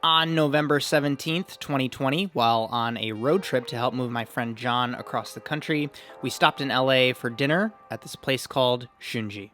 On November 17th, 2020, while on a road trip to help move my friend John across the country, we stopped in LA for dinner at this place called Shunji.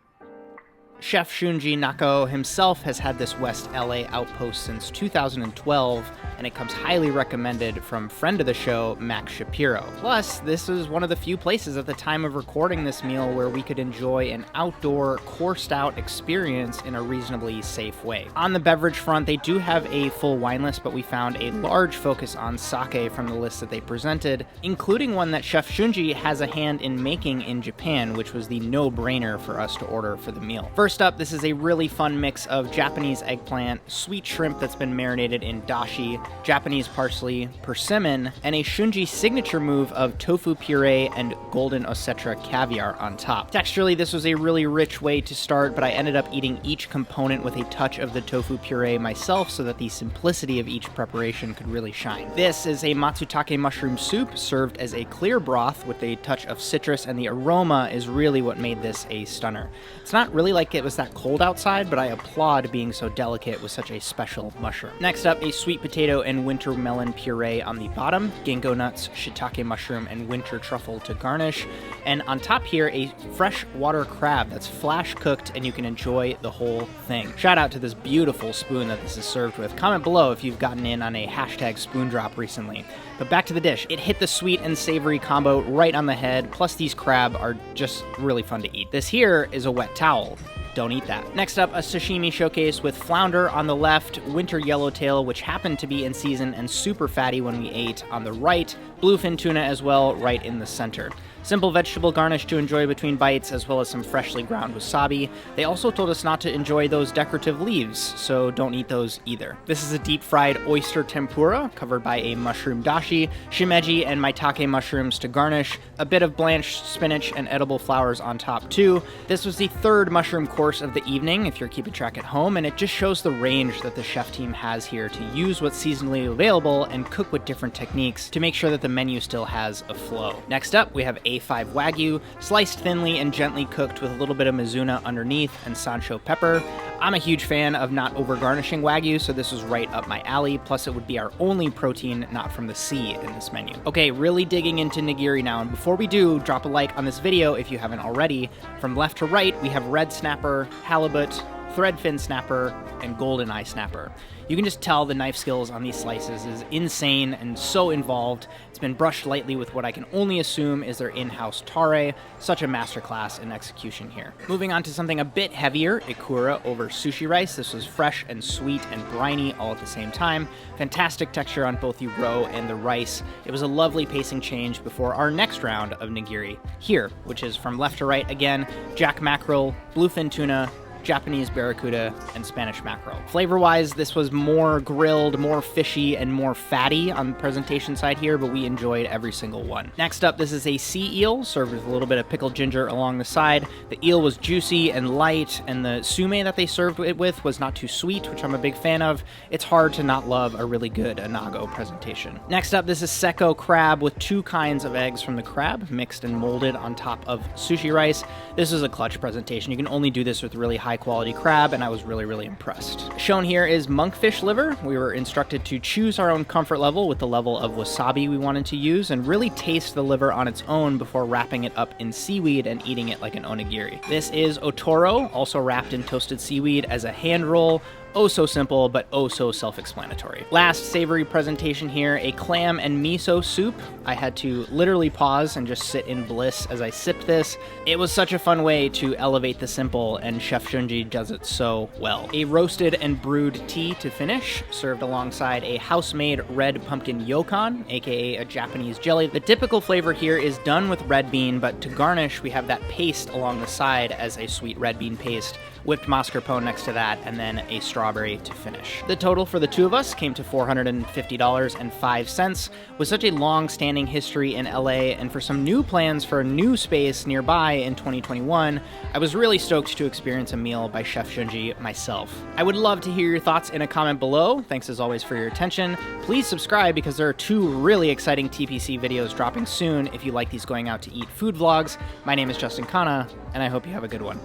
Chef Shunji Nakao himself has had this West LA outpost since 2012, and it comes highly recommended from friend of the show, Max Shapiro. Plus, this is one of the few places at the time of recording this meal where we could enjoy an outdoor, coursed-out experience in a reasonably safe way. On the beverage front, they do have a full wine list, but we found a large focus on sake from the list that they presented, including one that Chef Shunji has a hand in making in Japan, which was the no-brainer for us to order for the meal. First up, this is a really fun mix of Japanese eggplant, sweet shrimp that's been marinated in dashi, Japanese parsley, persimmon, and a Shunji signature move of tofu puree and golden osetra caviar on top. Texturally, this was a really rich way to start, but I ended up eating each component with a touch of the tofu puree myself so that the simplicity of each preparation could really shine. This is a matsutake mushroom soup served as a clear broth with a touch of citrus, and the aroma is really what made this a stunner. It's not really like it was that cold outside, but I applaud being so delicate with such a special mushroom. Next up, a sweet potato and winter melon puree on the bottom, ginkgo nuts, shiitake mushroom, and winter truffle to garnish, and on top here, a fresh water crab that's flash cooked, and you can enjoy the whole thing. Shout out to this beautiful spoon that this is served with. Comment below if you've gotten in on a hashtag spoon drop recently. But back to the dish. It hit the sweet and savory combo right on the head, plus these crab are just really fun to eat. This here is a wet towel. Don't eat that. Next up, a sashimi showcase with flounder on the left, winter yellowtail, which happened to be in season and super fatty when we ate on the right, bluefin tuna as well right in the center. Simple vegetable garnish to enjoy between bites, as well as some freshly ground wasabi. They also told us not to enjoy those decorative leaves, so don't eat those either. This is a deep-fried oyster tempura, covered by a mushroom dashi, shimeji, and maitake mushrooms to garnish, a bit of blanched spinach and edible flowers on top too. This was the third mushroom course of the evening, if you're keeping track at home, and it just shows the range that the chef team has here to use what's seasonally available and cook with different techniques to make sure that the menu still has a flow. Next up, we have A5 Wagyu, sliced thinly and gently cooked with a little bit of Mizuna underneath and Sancho pepper. I'm a huge fan of not over-garnishing Wagyu, so this was right up my alley, plus it would be our only protein not from the sea in this menu. Okay, really digging into nigiri now, and before we do, drop a like on this video if you haven't already. From left to right, we have red snapper, halibut, threadfin snapper, and golden eye snapper. You can just tell the knife skills on these slices is insane and so involved. It's been brushed lightly with what I can only assume is their in-house tare. Such a masterclass in execution here. Moving on to something a bit heavier, ikura over sushi rice. This was fresh and sweet and briny all at the same time. Fantastic texture on both the roe and the rice. It was a lovely pacing change before our next round of nigiri here, which is from left to right again, jack mackerel, bluefin tuna, Japanese barracuda, and Spanish mackerel. Flavor-wise, this was more grilled, more fishy, and more fatty on the presentation side here, but we enjoyed every single one. Next up, this is a sea eel, served with a little bit of pickled ginger along the side. The eel was juicy and light, and the sume that they served it with was not too sweet, which I'm a big fan of. It's hard to not love a really good anago presentation. Next up, this is seko crab with 2 kinds of eggs from the crab, mixed and molded on top of sushi rice. This is a clutch presentation. You can only do this with really high quality crab, and I was really impressed. Shown here is monkfish liver. We were instructed to choose our own comfort level with the level of wasabi we wanted to use and really taste the liver on its own before wrapping it up in seaweed and eating it like an onigiri. This is otoro, also wrapped in toasted seaweed as a hand roll. Oh so simple, but oh so self-explanatory. Last savory presentation here, a clam and miso soup. I had to literally pause and just sit in bliss as I sipped this. It was such a fun way to elevate the simple, and Chef Shunji does it so well. A roasted and brewed tea to finish, served alongside a house-made red pumpkin yokon, aka a Japanese jelly. The typical flavor here is done with red bean, but to garnish, we have that paste along the side as a sweet red bean paste, whipped mascarpone next to that, and then a strawberry to finish. The total for the two of us came to $450.05. With such a long-standing history in LA and for some new plans for a new space nearby in 2021, I was really stoked to experience a meal by Chef Shunji myself. I would love to hear your thoughts in a comment below. Thanks as always for your attention. Please subscribe because there are 2 really exciting TPC videos dropping soon if you like these going out to eat food vlogs. My name is Justin Khanna, and I hope you have a good one.